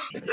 الحمد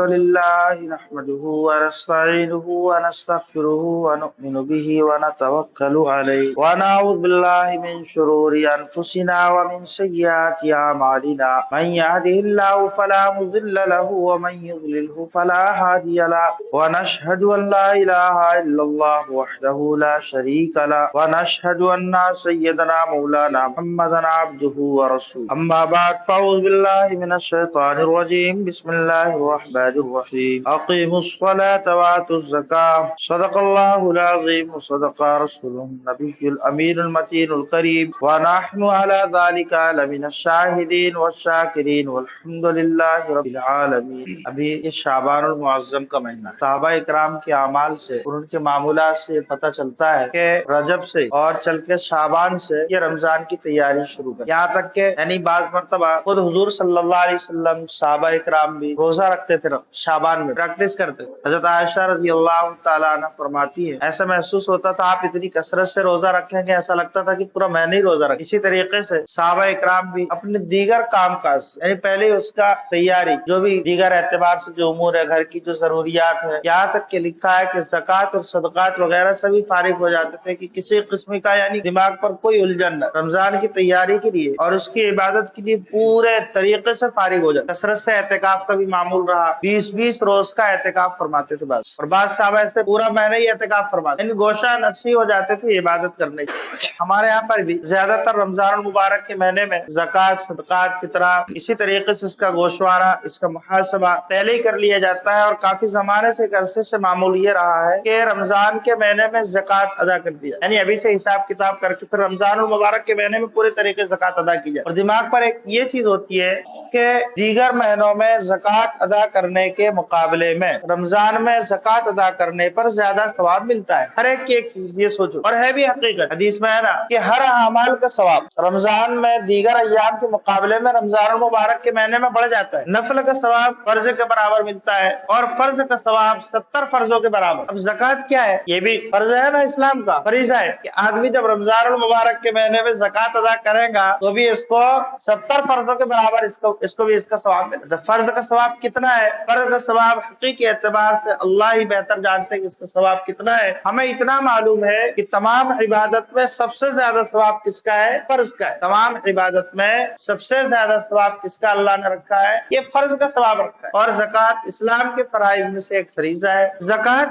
لله نحمده ونستعينه ونستغفره ونؤمن به ونتوكل عليه ونعوذ بالله من شرور أنفسنا ومن سيئات أعمالنا من يهده الله فلا مضل له ومن يضلله فلا هادي له ونشهد أن لا إله إلا الله وحده لا شريك له ونشهد أن سيدنا مولانا محمدا عبده ورسوله أما بعد فأعوذ بالله من الشيطان الرجيم بسم الله الرحمن الرحيم أقيموا الصلاة وآتوا الزكاة صدق الله العظيم وصدق رسوله النبي الأمين المتين الكريم ونحن على ذلك لمن الشاهدين والشاكرين والحمد لله رب العالمين۔ ابھی اس شعبان المعظم کا مہینہ صحابہ اکرام کے اعمال سے اور ان کے معمولات سے پتہ چلتا ہے کہ رجب سے اور چل کے شعبان سے یہ رمضان کی تیاری شروع کر، یہاں تک کہ یعنی بعض مرتبہ خود حضور صلی اللہ علیہ وسلم صحابہ اکرام بھی روزہ رکھتے تھے، شعبان میں پریکٹس کرتے تھے۔ حضرت عائشہ رضی اللہ تعالیٰ عنہ فرماتی ہے ایسا محسوس ہوتا تھا آپ اتنی کثرت سے روزہ رکھیں گے ایسا لگتا تھا کہ پورا مہینہ ہی روزہ رکھیں۔ اسی طریقے سے صحابہ اکرام بھی اپنے دیگر کام کاج یعنی پہلے اس کا تیاری جو بھی دیگر اعتبار سے جو امور ہے، گھر کی جو ضروریات ہے، یہاں تک کہ لکھا ہے کہ زکوٰۃ اور صدقات وغیرہ سے بھی فارغ ہو جاتے تھے کہ کسی قسم کا یعنی دماغ پر کوئی الجھن نہ، رمضان کی تیاری کے لیے اور اس کی عبادت کے لیے پورے طریقے سے فارغ ہو جاتے۔ کثرت سے اعتکاف کا بھی معمول رہا، 20 روز کا اعتکاف فرماتے تھے بعض، اور بعض صحابہ سے پورا مہینہ ہی اعتکاف فرماتے، یعنی گوشہ نشی ہو جاتے تھے عبادت کرنے کے۔ ہمارے یہاں پر بھی زیادہ تر رمضان المبارک کے مہینے میں زکوٰۃ، صدقات، فطرہ، اسی طریقے سے اس کا گوشوارہ، اس کا محاسبہ پہلے ہی کر لیا جاتا ہے، اور کافی زمانے سے عرصے سے معمول یہ رہا ہے کہ رمضان کے مہینے میں زکوٰۃ ادا کر دیا، یعنی ابھی سے حساب کتاب کر کے پھر رمضان المبارک کے مہینے میں پورے طریقے سے زکوٰۃ ادا کی جائے۔ اور دماغ پر ایک یہ چیز ہوتی ہے کہ دیگر مہینوں میں زکوٰۃ ادا کرنے کے مقابلے میں رمضان میں زکوٰۃ ادا کرنے پر زیادہ ثواب ملتا ہے۔ ہر ایک کی ایک چیز یہ سوچو، اور ہے بھی حقیقت، حدیث میں ہے نا کہ ہر اعمال کا ثواب رمضان میں دیگر ایام کے مقابلے میں رمضان المبارک کے مہینے میں بڑھ جاتا ہے۔ نفل کا ثواب فرض کے برابر ملتا ہے، اور فرض کا ثواب 70 فرضوں کے برابر۔ اب زکوٰۃ کیا ہے؟ یہ بھی فرض ہے نا، اسلام کا فریضہ ہے کہ آدمی جب رمضان المبارک کے مہینے میں زکوٰۃ ادا کرے گا تو بھی اس کو 70 فرضوں کے برابر اس کو بھی اس کا ثواب ملے گا۔ فرض کا ثواب کتنا ہے؟ فرض کا ثواب حقیقی اعتبار سے اللہ ہی بہتر جانتے ہیں کہ اس کا ثواب کتنا ہے۔ ہمیں اتنا معلوم ہے کہ تمام عبادت میں سب سے زیادہ ثواب کس کا ہے؟ فرض کا ہے۔ تمام عبادت میں سب سے زیادہ ثواب کس کا اللہ نے رکھا ہے؟ یہ فرض کا ثواب رکھا ہے۔ اور زکوٰۃ اسلام کے فرائض میں سے ایک فریضہ ہے۔ زکوٰۃ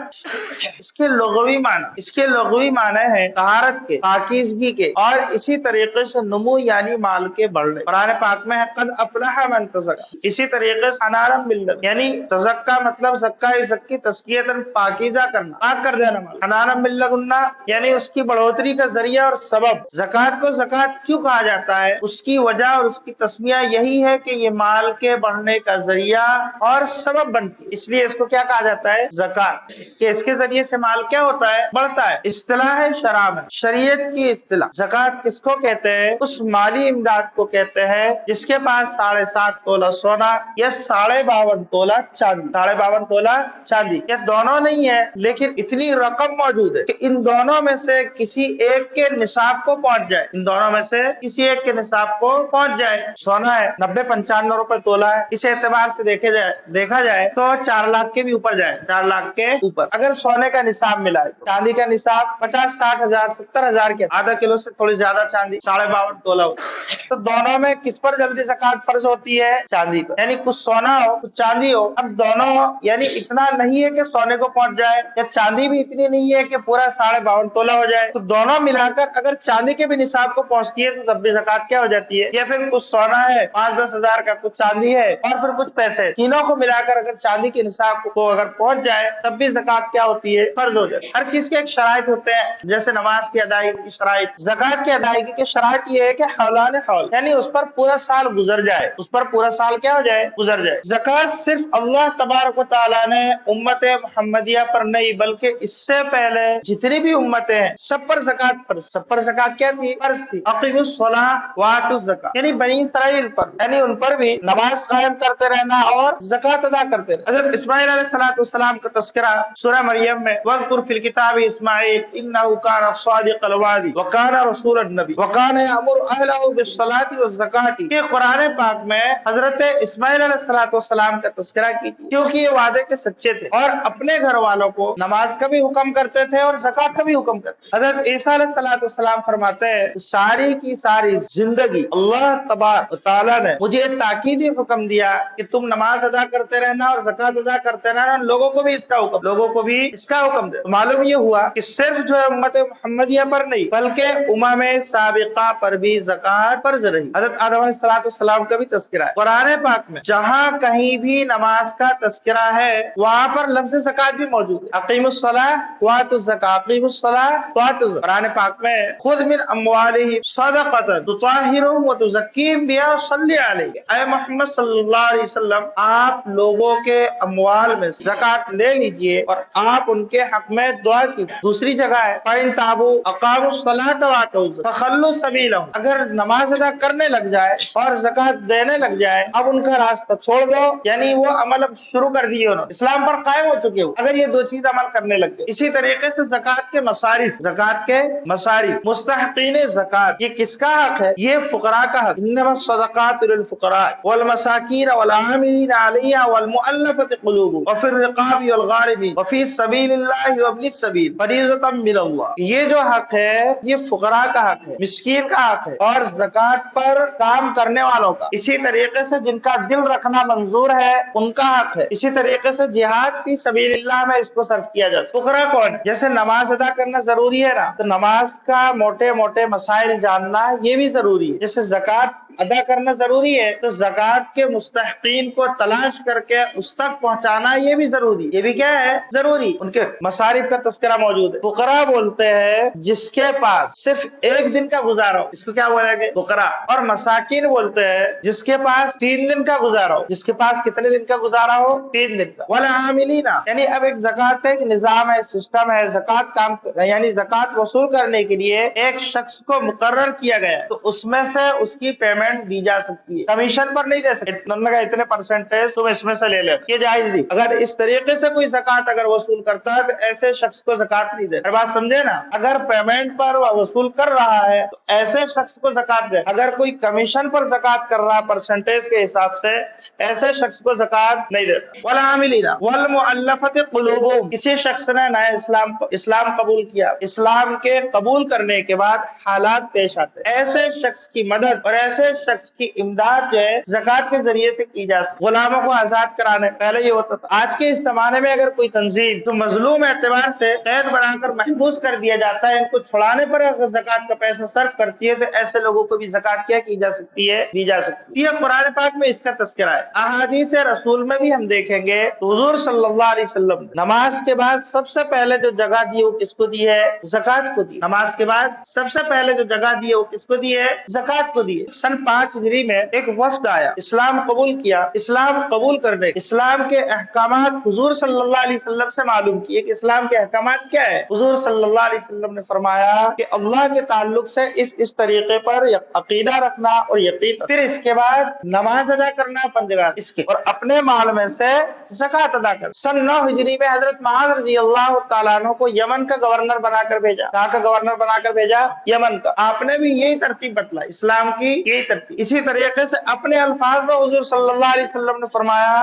اس کے لغوی معنی ہے طہارت کے، پاکیزگی کے، اور اسی طریقے سے نمو یعنی مال کے بڑھنے۔ قرآن پاک میں ہے قد افلح من تزکا، اسی طریقے سے انارم ملت یعنی تزکا مطلب زکا یزکی تزکیتاً پاکیزہ کرنا، پاک کر دینا مال۔ انارم ملت یعنی اس کی بڑھوتری کا ذریعہ اور سبب۔ زکوٰۃ کو زکوٰۃ کیوں کہا جاتا ہے؟ اس کی وجہ اور اس کی تسمیہ یہی ہے کہ یہ مال کے بڑھنے کا ذریعہ اور سبب بنتی ہے، اس لیے اس کو کیا کہا جاتا ہے؟ زکوٰۃ، کہ اس کے ذریعے سے مال کیا ہوتا ہے؟ بڑھتا ہے۔ اصطلاح ہے شرع میں، شریعت کی اصطلاح۔ زکوٰۃ کس کو کہتے ہیں؟ اس مالی امداد کو کہتے ہیں جس کے پاس 7.5 تولہ سونا یا 52.5 تولہ چاندی، 52.5 تولہ چاندی، یہ دونوں نہیں ہے لیکن اتنی رقم موجود ہے کہ ان دونوں میں سے کسی ایک کے نصاب کو پہنچ جائے، ان دونوں میں سے کسی ایک کے نصاب کو پہنچ جائے۔ سونا ہے 90-95 روپے تولہ ہے، اس اعتبار سے دیکھا جائے تو 4 لاکھ کے بھی اوپر جائے، 4 لاکھ کے اوپر اگر سونے کا نصاب ملا ہے۔ چاندی کا نصاب 50-60 ہزار 70 ہزار کے، آدھا کلو سے تھوڑی زیادہ چاندی 52.5 تولہ ہوتی ہے۔ تو دونوں میں کس پر جلدی زکوٰۃ فرض ہوتی ہے؟ چاندی پر، یعنی کچھ سونا ہو کچھ چاندی ہو۔ اب دونوں یعنی اتنا نہیں ہے کہ سونے کو پہنچ جائے، یا چاندی بھی اتنی نہیں ہے کہ پورا 52.5 تولہ ہو جائے، تو دونوں ملا کر اگر چاندی کے بھی نصاب کو پہنچتی ہے تو تب بھی زکوٰۃ کیا ہو جاتی ہے؟ یا پھر کچھ سونا ہے 5-10 ہزار کا، کچھ چاندی ہے اور پھر کچھ پیسے، تینوں کو ملا کر اگر چاندی کے نصاب کو اگر پہنچ جائے تب بھی زکوٰۃ کیا ہوتی ہے؟ فرض ہو جاتی ہے۔ ہر چیز کے ایک شرائط ہوتے ہیں، جیسے نماز کی ادائیگی کی شرائط، زکوٰۃ کی ادائیگی کے شرائط یہ ہے کہ حولان حول، یعنی اس پر پورا سال گزر جائے، اس پر پورا سال کیا ہو جائے؟ گزر جائے۔ زکوٰۃ صرف اللہ تبارک و تعالیٰ نے امت محمدیہ پر نہیں بلکہ اس سے پہلے جتنی بھی امتیں ہیں سب پر زکوٰۃ فرض، سب پر زکوٰۃ کیا تھی؟ فرض تھی۔ اقیموا الصلاۃ وآتوا الزکاۃ، یعنی بنی اسرائیل پر، یعنی ان پر بھی نماز قائم کرتے رہنا اور زکوٰۃ ادا کرتے رہنا۔ حضرت اسماعیل علیہ السلام کا تذکرہ سورہ مریم میں واذکر فی الکتاب اسماعیل انہ کان صادق الوعد وکان رسول النبی وکان یأمر اہلہ بالصلاۃ والزکاۃ، یہ قرآن قرآن پاک میں حضرت اسماعیل علیہ السلام کا تذکرہ کی، کیونکہ یہ وعدے کے سچے تھے اور اپنے گھر والوں کو نماز کا بھی حکم کرتے تھے اور زکات کا بھی حکم کرتے تھے۔ حضرت عیسیٰ علیہ السلام فرماتے ہیں ساری کی ساری زندگی اللہ تبارک و تعالیٰ نے مجھے تاکیدی حکم دیا کہ تم نماز ادا کرتے رہنا اور زکات ادا کرتے رہنا، لوگوں کو بھی اس کا حکم دے۔ معلوم یہ ہوا کہ صرف جو ہے امت محمدیہ پر نہیں بلکہ امم سابقہ پر بھی زکات فرض رہی۔ حضرت آدم علیہ السلام کا بھی تذکرہ ہے قرآن پاک میں، جہاں کہیں بھی نماز کا تذکرہ ہے وہاں پر لفظ زکات بھی موجود ہے۔ اقیم الصلاۃ وآتوا الزکاۃ، اقیم الصلاۃ وآتوا الزکاۃ۔ قرآن پاک میں خذ من اموالہم صدقۃ تطہرہم وتزکیہم بہا وصلی علیہم، اے محمد صلی اللہ علیہ وسلم آپ لوگوں کے اموال میں سے زکات لے لیجئے اور آپ ان کے حق میں دعا کیجیے۔ دوسری جگہ ہے فإن تابوا اقاموا الصلاۃ وآتوا الزکاۃ فخلوا سبیلہم، اگر نماز ادا کرنے لگ جائے اور زکات دینے لگ جائے اب ان کا راستہ چھوڑ دو، یعنی وہ عمل اب شروع کر دیے انہوں نے، اسلام پر قائم ہو چکے ہو اگر یہ دو چیز عمل کرنے لگ گئے۔ اسی طریقے سے زکات کے مصارف مستحقین زکات، یہ کس کا حق ہے؟ یہ فقراء کا حق۔ انما الصدقات للفقراء والمساکین والعاملین علیہا والمؤلفۃ قلوبہم وفی الرقاب والغارمین وفی سبیل اللہ وابن السبیل فریضۃ من اللہ، یہ جو حق ہے یہ فقراء کا حق ہے، مسکین کا حق ہے اور زکات پر کام کرنے والوں کا۔ اسی طریقے سے جن کا دل رکھنا منظور ہے ان کا حق ہے۔ اسی طریقے سے جہاد فی سبیل اللہ میں اس کو صرف کیا جاتا ہے۔ فقراء کون؟ جیسے نماز ادا کرنا ضروری ہے نا، تو نماز کا موٹے موٹے مسائل جاننا یہ بھی ضروری ہے۔ جیسے زکات ادا کرنا ضروری ہے تو زکات کے مستحقین کو تلاش کر کے اس تک پہنچانا یہ بھی ضروری، یہ بھی کیا ہے؟ ضروری۔ ان کے مصارف کا تذکرہ موجود ہے۔ فقراء بولتے ہیں جس کے پاس صرف ایک دن کا گزارا ہو، اس کو کیا بولیں گے؟ فقراء۔ اور مساکین بولتے ہیں جس کے پاس 3 دن کا گزارا ہو، جس کے پاس کتنے دن کا گزارا ہو؟ 3 دن کا۔ والعاملین، یعنی اب ایک زکات کا ایک نظام ہے، سسٹم ہے، یعنی زکات وصول کرنے کے لیے ایک شخص کو مقرر کیا گیا ہے تو اس میں سے اس کی پیمنٹ دی جا سکتی ہے، کمیشن پر نہیں دے سکتے، اتنے پرسنٹیج تم اس میں سے لے لے، یہ جائز نہیں۔ اگر اس طریقے سے کوئی زکات اگر وصول کرتا ہے تو ایسے شخص کو زکات نہیں دے۔ بات سمجھے نا، اگر پیمنٹ پر وصول کر رہا ہے تو ایسے شخص کو زکات دے، اگر کوئی کمیشن پر زکات کر رہا ہے پرسنٹیج کے حساب سے ایسے شخص کو زکات نہیں دیتا۔ والعاملین والمؤلفۃ قلوبہم، کسی شخص نے نیا اسلام قبول کیا، اسلام کے قبول کرنے کے بعد حالات پیش آتے ہیں، ایسے شخص کی مدد اور ایسے شخص کی امداد جو ہے زکات کے ذریعے سے کی جا سکتی۔ غلاموں کو آزاد کرانے، پہلے یہ ہوتا تھا، آج کے اس زمانے میں اگر کوئی تنظیم تو مظلوم اعتبار سے قید بنا کر محبوس کر دیا جاتا ہے، ان کو چھڑانے پر اگر زکات کا پیسہ صرف کرتی ہے تو ایسے لوگوں کو بھی زکات کیا کی جا سکتی ہے؟ دی جا سکتی ہے۔ یہ قرآن پاک میں اس کا تذکرہ ہے۔ احادیث رسول میں بھی ہم دیکھیں گے حضور صلی اللہ علیہ وسلم نے نماز کے بعد سب سے پہلے جو جگہ دی وہ کس کو دی ہے؟ زکات کو دی۔ نماز کے بعد سب سے پہلے جو جگہ دی ہے وہ کس کو دی ہے؟ زکات کو دی ہے۔ سن 5 ہجری میں ایک وفد آیا، اسلام قبول کیا، اسلام قبول کرنے اسلام کے احکامات حضور صلی اللہ علیہ وسلم سے معلوم کیے کہ اسلام کے احکامات کیا ہے۔ حضور صلی اللہ علیہ وسلم نے فرمایا کہ اللہ کے تعلق سے اس طریقے پر عقیدہ رکھنا اور یقین، پھر اس کے بعد نماز ادا کرنا پنجگاہ اس کے، اور اپنے مال میں سے زکات ادا کر۔ سن 9 ہجری میں حضرت معاذ رضی اللہ تعالیٰ عنہ کو یمن کا گورنر بنا کر بھیجا۔ کہاں کا گورنر بنا کر بھیجا؟ یمن کا۔ آپ نے بھی یہی ترتیب بتلائی، اسلام کی یہی ترتیب۔ اسی طریقے سے اپنے الفاظ میں حضور صلی اللہ علیہ وسلم نے فرمایا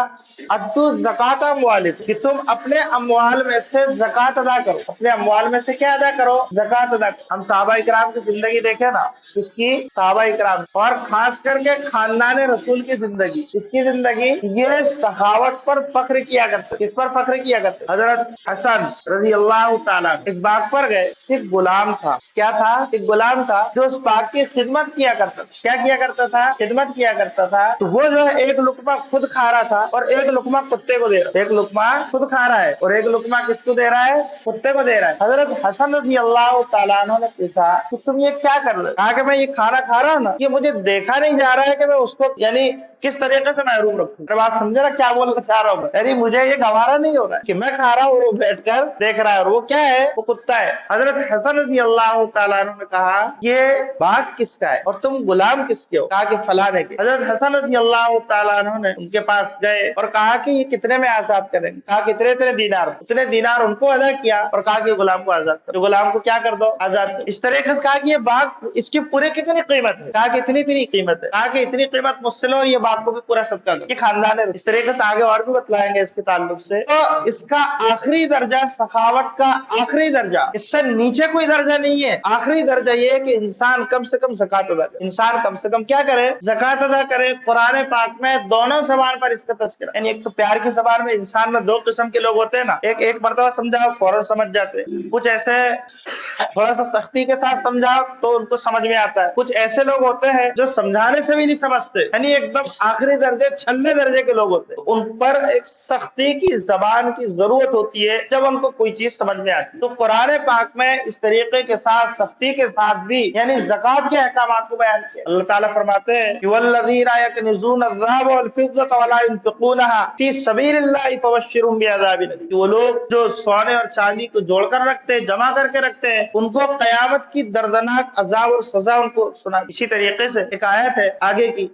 ادو زکات اموالکم، کہ تم اپنے اموال میں سے زکات ادا کرو، اپنے اموال میں سے کیا ادا کرو؟ زکات ادا کرو۔ ہم صحابہ کرام کی زندگی دیکھیں نا، اس کی صحابہ کرام اور خاص کر کے خاندان رسول کی زندگی، اس کی زندگی یہ سخاوت پر فخر کیا کرتے۔ کس پر فخر کیا کرتے؟ حضرت حسن رضی اللہ تعالیٰ ایک باغ پر گئے، ایک غلام تھا، کیا تھا؟ ایک غلام تھا جو اس باغ کی خدمت کیا کرتا تھا۔ کیا کیا کرتا تھا؟ خدمت کیا کرتا تھا۔ تو وہ جو ہے ایک لقمہ خود کھا رہا تھا اور ایک لقمہ کتے کو دے رہا ہے۔ ایک لقمہ خود کھا رہا ہے اور ایک لقمہ کس کو دے رہا ہے؟ کتے کو دے رہا ہے۔ حضرت حسن رضی اللہ تعالیٰ عنہ نے پوچھا کہ تم یہ کیا کر رہے؟ کہا کہ میں یہ کھانا کھا رہا ہوں نا، یہ مجھے دیکھا نہیں جا رہا ہے کہ میں اس کو یعنی کس طریقے سے محروم رکھوں۔ بات سمجھے نا کیا بولنا چاہ رہا ہوں؟ یعنی مجھے یہ گوارا نہیں ہو رہا ہے کہ میں کھا رہا ہوں اور وہ بیٹھ کر دیکھ رہا ہے، اور وہ کیا ہے؟ وہ کتا ہے۔ حضرت حسن رضی اللہ تعالیٰ عنہ نے کہا یہ باغ کس کا ہے اور تم غلام کس کے ہو؟ کہا کہ فلانے کے۔ حضرت حسن رضی اللہ تعالیٰ عنہ نے ان کے پاس گئے اور کہا کہ یہ کتنے میں آزاد کریں گے؟ کہا کہ اتنے دینار، اتنے دینار ان کو ادا کیا اور کہا کہ غلام کو آزاد کرو، غلام کو کیا کر دو؟ آزاد کرو۔ اس طریقے سے کہا کہ یہ باغ اس کی پورے کتنی قیمت ہے؟ کہا کہ اتنی قیمت ہے۔ کہا کہا کہ اتنی قیمت مجھ سے لو، یہ باپ کو بھی پورا صدقہ دو، یہ خاندان ہے۔ اس طریقے سے آگے اور بھی بتلائیں گے اس کے تعلق سے۔ تو اس کا آخری درجہ، سخاوت کا آخری درجہ، اس سے نیچے کوئی درجہ نہیں ہے۔ آخری درجہ یہ ہے کہ انسان کم سے کم زکات ادا کرے، انسان کم سے کم کیا کرے؟ زکات ادا کرے۔ قرآن پاک میں دونوں زبان پر اس کا تذکرہ، یعنی ایک تو پیار کی زبان میں انسان میں دو قسم کے لوگ ہوتے ہیں نا، ایک مرتبہ سمجھاؤ فوراً سمجھ جاتے ہیں، کچھ ایسے تھوڑا سا سختی کے ساتھ سمجھاؤ تو ان کو سمجھ میں آتا ہے، کچھ ایسے لوگ ہوتے ہیں جو سمجھانے سے بھی نہیں سمجھتے، یعنی ایک دم آخری درجے چھلے درجے کے لوگ ہوتے ہیں، ان پر ایک سختی کی زبان کی ضرورت ہوتی ہے جب ان کو کوئی چیز سمجھ میں آتی ہے۔ تو قرآن پاک میں اس طریقے کے ساتھ سختی کے ساتھ بھی یعنی زکات کے احکامات کو بیان کیا۔ اللہ تعالیٰ فرماتے ہیں والذین یکنزون الذهب والفضة ولا ينفقونها في سبیل اللہ فبشرهم بعذاب الیم، وہ لوگ جو سونے اور چاندی کو جوڑ کر رکھتے ہیں، جمع کر کے رکھتے ہیں، ان کو قیامت کی دردناک عذاب اور سزا ان کو سنا۔ اسی طریقے سے ایک آیت ہے آگے کی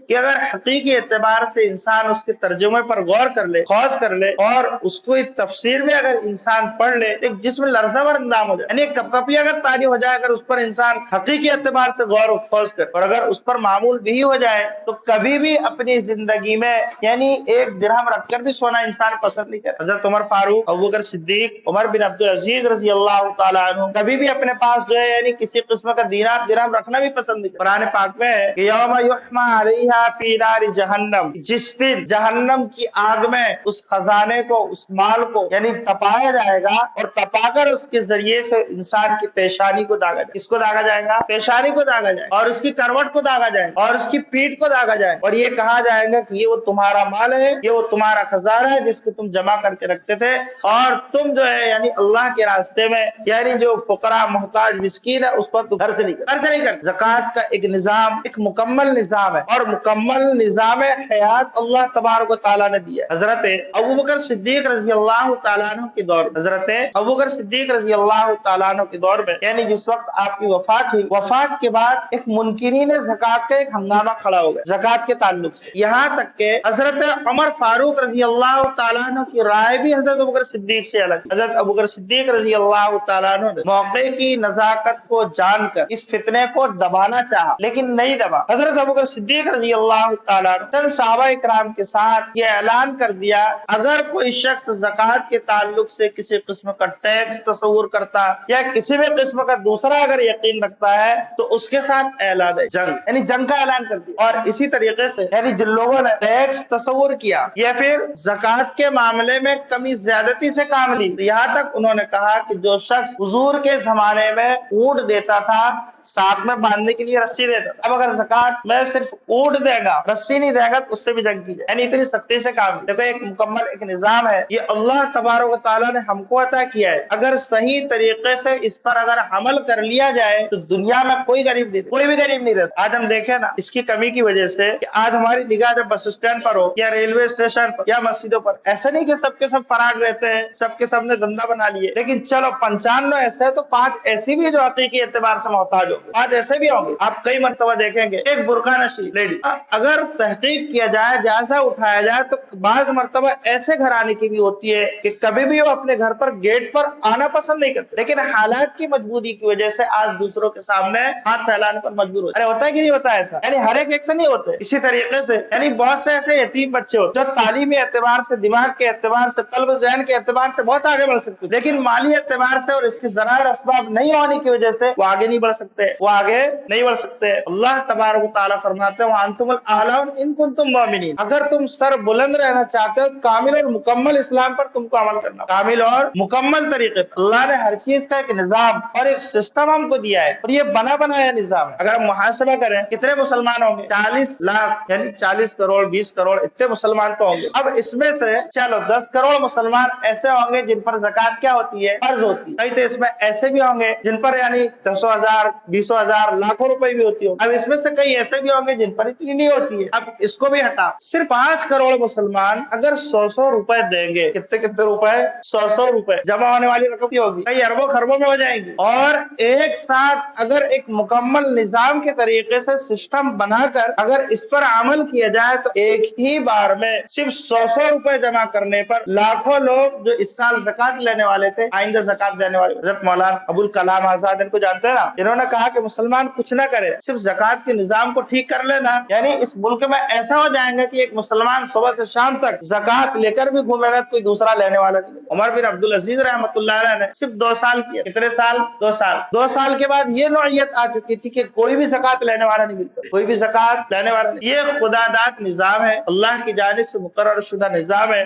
کہ اگر حقیقی اعتبار سے انسان اس کے ترجمے پر غور کر لے، خوض کر لے اور اس کو تفسیر میں اگر انسان پڑھ لے، ایک جسم لرزہ ور اندام ہو جائے، یعنی کپ کپی اگر تاری ہو جائے اگر اس پر انسان حقیقی اعتبار سے غور و خوض کرے، اور اگر اس پر معمول بھی ہو جائے تو کبھی بھی اپنی زندگی میں یعنی ایک درہم رکھ کر بھی سونا انسان پسند نہیں کرتا۔ حضرت عمر فاروق، ابوبکر صدیق، عمر بن عبدالعزیز رضی اللہ تعالیٰ عنہ کبھی بھی اپنے پاس جو ہے یعنی کسی قسم کا دینار درہم رکھنا بھی پسند نہیں کرتا۔ قرآن پاک میں ہے کہ یوم یحمى علیہا فی نار جہنم، جس دن جہنم کی آگ میں اس خزانے کو، اس مال کو یعنی تپایا جائے گا، اور تپا کر اس کے ذریعے سے انسان کی پیشانی کو داغا جائے گا۔ کس کو داغا جائے گا؟ پیشانی کو داغا جائے گا، اور اس کی کروٹ کو داغا جائے گا، اور اس کی پیٹھ کو داغا جائے گا، اور یہ کہا جائے گا کہ یہ وہ تمہارا مال ہے، یہ وہ تمہارا خزانہ ہے جس کو تم جمع کر کے رکھتے تھے، اور تم جو ہے یعنی اللہ کے راستے میں یعنی جو فقراء محتاج مسکین ہے اس پر تم خرچ نہیں کر۔ زکات کا ایک نظام، ایک مکمل نظام ہے، اور مکمل نظام حیات اللہ تبارک و تعالیٰ نے دیا۔ حضرت ابوبکر صدیق رضی اللہ تعالیٰ عنہ کے دور میں، حضرت ابوبکر صدیق رضی اللہ تعالیٰ عنہ کے دور میں یعنی جس وقت آپ کی وفات ہوئی، وفات کے بعد ایک منکرین زکات کا ایک ہنگامہ کھڑا ہو گیا زکات کے تعلق سے، یہاں تک کہ حضرت عمر فاروق رضی اللہ تعالیٰ عنہ کی رائے بھی حضرت ابوبکر صدیق سے الگ۔ حضرت ابوبکر صدیق رضی اللہ تعالیٰ عنہ نے موقع کی نزاکت کو جان کر اس فتنے کو دبانا چاہا لیکن نہیں دبا۔ حضرت ابوبکر صدیق رضی اللہ تعالیٰ عنہ چند صحابہ کرام کے ساتھ یہ اعلان کر دیا اگر کوئی شخص زکات کے تعلق سے کسی قسم کا ٹیکس تصور کرتا یا کسی بھی قسم کا دوسرا اگر یقین رکھتا ہے تو اس کے ساتھ اعلان جنگ، یعنی جنگ کا اعلان کر دیا۔ اور اسی طریقے سے یعنی جن لوگوں نے ٹیکس تصور کیا یا پھر زکات کے معاملے میں کمی زیادتی سے کام لی، یہاں تک انہوں نے کہا کہ جو شخص حضور کے زمانے میں اونٹ دیتا تھا ساتھ میں باندھنے کے لیے رسی دیتا تھا، اب اگر زکات میں صرف اونٹ دے گا رسی نہیں دے گا تو اس سے بھی جنگ کی جائے، یعنی اتنی سختی سے کام لی۔ دیکھو ایک مکمل ایک نظام ہے، یہ اللہ تبارک و تعالیٰ نے ہم کو عطا کیا ہے، اگر صحیح طریقے سے اس پر اگر عمل کر لیا جائے تو دنیا میں کوئی غریب نہیں، کوئی بھی غریب نہیں رہ سکتا۔ آج ہم دیکھیں نا اس کی کمی کی وجہ سے کہ آج ہماری نگاہ جب بس اسٹینڈ پر ہو یا ریلوے اسٹیشن پر یا مسجدوں پر، ایسا نہیں کہ سب کے سب فراغ رہتے ہیں، سب کے سب نے دھندا بنا لیے، لیکن چلو 95 ایسے ہے تو 5 ایسی بھی جو حقیقی اعتبار سے محتاج ہوں گے، 5 ایسے بھی ہوں گے۔ آپ کئی مرتبہ دیکھیں گے ایک برقع نشی لیڈی، اگر تحقیق کیا جائے، جائزہ اٹھایا جائے تو بعض مرتبہ ایسے گھر آنے کی بھی ہوتی ہے کہ کبھی بھی وہ اپنے گھر پر گیٹ پر آنا پسند نہیں کرتے، لیکن حالات کی مجبوری کی وجہ سے آج دوسروں کے سامنے ہاتھ پھیلانے پر مجبور ہوتے ہیں۔ ہوتا ہے کہ نہیں ہوتا ایسا؟ یعنی ہر ایک سے نہیں ہوتے۔ اسی طریقے سے یعنی بہت سے ایسے یتیم بچے ہوتے جو تعلیمی اعتبار سے، دماغ کے اعتبار سے، قلب ذہن کے اعتبار سے بہت آگے بڑھ سکتے، لیکن مالی اعتبار سے اور اس کی ذرائع اسباب نہیں ہونے کی وجہ سے وہ آگے نہیں بڑھ سکتے، وہ آگے نہیں بڑھ سکتے۔ اللہ تبارک و تعالیٰ فرماتے ہیں وَأَنْتُمُ الْأَعْلَوْنَ إِن كُنتُم مُؤْمِنِينَ، اگر تم سر بلند رہنا چاہتے ہو کامل اور مکمل اسلام پر تم کو عمل کرنا، کامل اور مکمل طریقے پر۔ اللہ نے ہر چیز کا ایک نظام اور ایک سسٹم ہم کو دیا ہے، اور یہ بنا بنایا نظام ہے۔ اگر ہم محاسبہ کریں کتنے مسلمان ہوں گے؟ 40 لاکھ، یعنی 40 کروڑ 20 کروڑ اتنے مسلمان تو ہوں گے۔ اب اس میں سے چلو 10 کروڑ مسلمان ایسے ہوں گے جن پر زکات کیا ہوتی ہے؟ فرض ہوتی ہے، کئی تو اس میں ایسے بھی ہوں گے جن پر یعنی 10,000 20,000 لاکھوں روپے بھی ہوتی ہوں۔ اب اس میں سے کئی ایسے بھی ہوں گے جن پر اتنی نہیں ہوتی ہے۔ اب اس کو بھی ہٹا، صرف 5 کروڑ مسلمان اگر 100 روپے دیں گے، کتنے روپے؟ 100 روپے جمع ہونے والی رقم ہوگی، کئی اربوں خربوں میں ہو جائیں گی۔ اور ایک ساتھ اگر ایک مکمل نظام کے طریقے سے سسٹم بنا کر اگر اس پر عمل کیا جائے تو ایک ہی بار میں صرف 100 روپے جمع کرنے پر لاکھوں لوگ جو اس سال زکات لینے والے تھے، آئندہ زکات دینے والے، حضرت مولانا ابوالکلام آزاد ان کو جانتے ہیں نا، انہوں نے کہا کہ مسلمان کچھ نہ کرے، صرف زکات کے نظام کو کو ٹھیک کر لینا، یعنی اس ملک میں ایسا ہو جائیں گا کہ ایک مسلمان صبح سے شام تک زکات لے کر بھی گھومے گا، کوئی دوسرا لینے والا نہیں۔ عمر بن عبدالعزیز رحمۃ اللہ علیہ نے صرف 2 سال کیا، کتنے سال؟ 2 سال۔ 2 سال کے بعد یہ نوعیت آ چکی تھی کہ کوئی بھی زکات لینے والا نہیں ملتا، کوئی بھی زکات لینے والا نہیں۔ یہ خدا داد نظام ہے، اللہ کی جانب سے مقرر شدہ نظام ہے،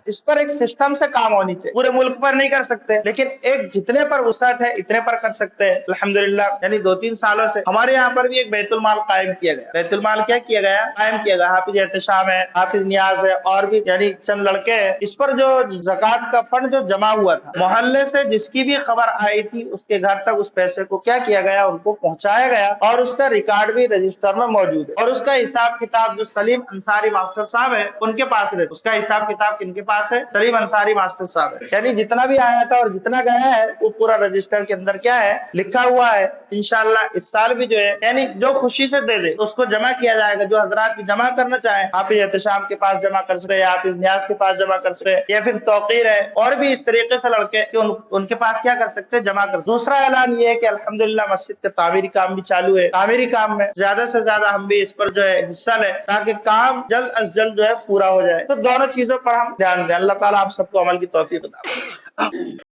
اس پر ایک سسٹم سے کام ہونی چاہیے۔ پورے ملک پر نہیں کر سکتے، لیکن ایک جتنے پر وسعت ہے اتنے پر کر سکتے ہیں الحمدللہ۔ یعنی 2-3 سالوں سے ہمارے یہاں پر بھی ایک بیت المال قائم کیا گیا۔ بیت المال کیا کیا گیا؟ قائم کیا گیا۔ حافظ احتشام ہے، حافظ نیاز ہے، اور بھی یعنی چند لڑکے ہیں۔ اس پر جو زکات کا فنڈ جو جمع ہوا تھا، محلے سے جس کی بھی خبر آئی تھی اس کے گھر تک اس پیسے کو کیا کیا گیا؟ ان کو پہنچایا گیا، اور اس کا ریکارڈ بھی رجسٹر میں موجود ہے، اور اس کا حساب کتاب جو سلیم انصاری ماسٹر صاحب ہے ان کے پاس ہے۔ اس کا حساب کتاب کن کے پاس ہے؟ سلیم انصاری ماسٹر صاحب ہے۔ یعنی جتنا بھی آیا تھا اور جتنا گیا ہے وہ پورا رجسٹر کے اندر کیا ہے؟ لکھا ہوا ہے۔ انشاءاللہ اس سال بھی جو ہے یعنی جو خوشی سے دے دے اس کو جمع کیا جائے گا۔ جو حضرات بھی جمع کرنا چاہیں حافظ احتشام کے پاس جمع کر سکتے، یا حافظ نیاز کے پاس جمع کر سکتے، یا پھر توقیر ہے اور بھی اس طریقے سے لڑکے ان کے پاس کیا کر سکتے؟ جمع کر سکتے۔ دوسرا اعلان یہ ہے کہ الحمدللہ مسجد کا تعمیری کام بھی چالو ہے۔ تعمیری کام میں زیادہ سے زیادہ ہم بھی اس پر جو ہے حصہ لیں تاکہ کام جلد از جلد جو ہے پورا ہو جائے۔ تو دونوں چیزوں پر ہم دھیان دیں۔ اللہ تعالیٰ آپ سب کو عمل کی توفیق عطا فرمائے۔